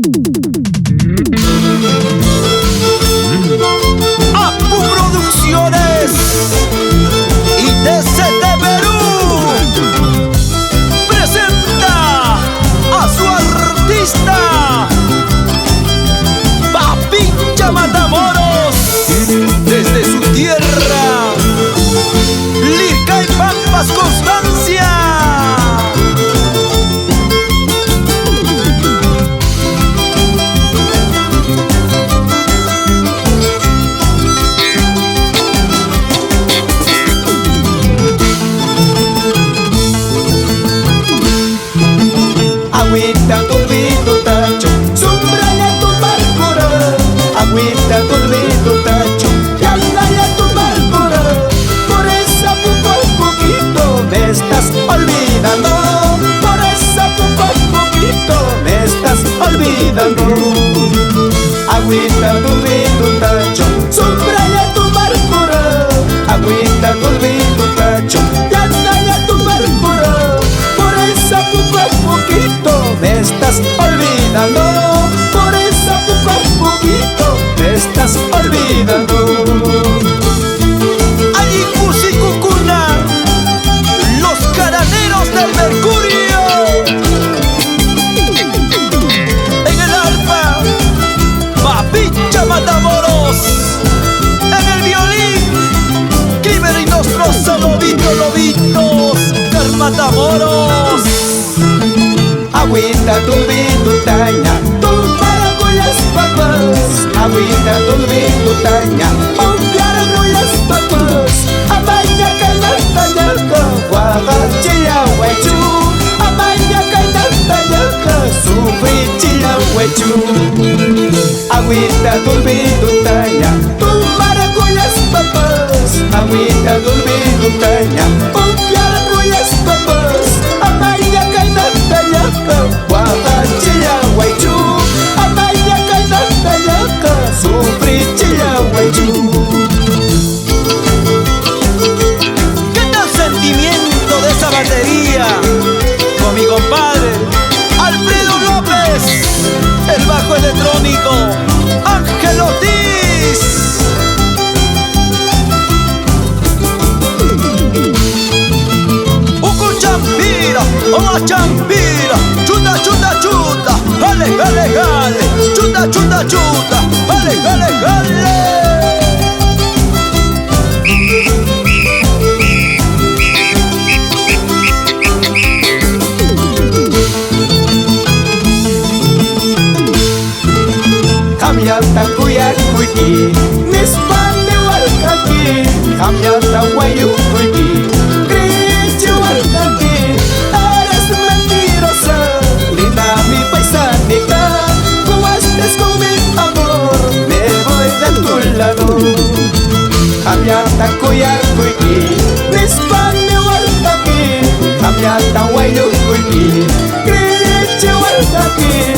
Apu Producciones y TCT Perú presenta a su artista Papincha Matamoros desde su tierra, Lircay y Pampas, Constancia. Agüita tu tacho, sombraya tu barcora. Agüita tu tacho, yandaya tu barcora. Por esa poco a poquito me estás olvidando. Por esa poco a poquito me estás olvidando. Agüita tu tacho, sombraya tu barcora. Agüita tu tacho, yandaya tu barcora. Por esa poco a poquito me estás olvidando. Por esa poco a poquito me estás olvidando. Allí Cusicucuna, los caraneros del Mercurio. En el arpa, Papincha Matamoros. En el violín, Cliver y Nostroza, lobitos, Matamoros. Agüita tu taña, tu maracuyas papas. Agüita tu taña, un maracuyas papas. Amaya canatañaca, guagachilla huechu. Amaya canatañaca, sufrichilla huechu. Agüita tu taña, tu maracuyas papas. Agüita tu taña, un maracuyas papas. Amaya canatañaca, guagachilla huechu. Amaya canatañaca, sufrichilla huechu. ¿Qué tal sentimiento de esa batería? Con mi compadre Alfredo López, el bajo electrónico Ángel Ortiz. Uku champira, oma champira, chuta, chuta, chuta, jale, jale, jale, chuta, chuta, chuta, jale, jale, jale. Kamyata kuyak kuiki, nispande walkaki. Kamyata wayu kuiki, grichi walkaki. Eres mentirosa, linda mi paisanica. Jugaste con mi amor, me voy de tu lado. Kamyata kuyak kuiki, nispande walkaki. Kamyata wayu kuiki, grichi walkaki.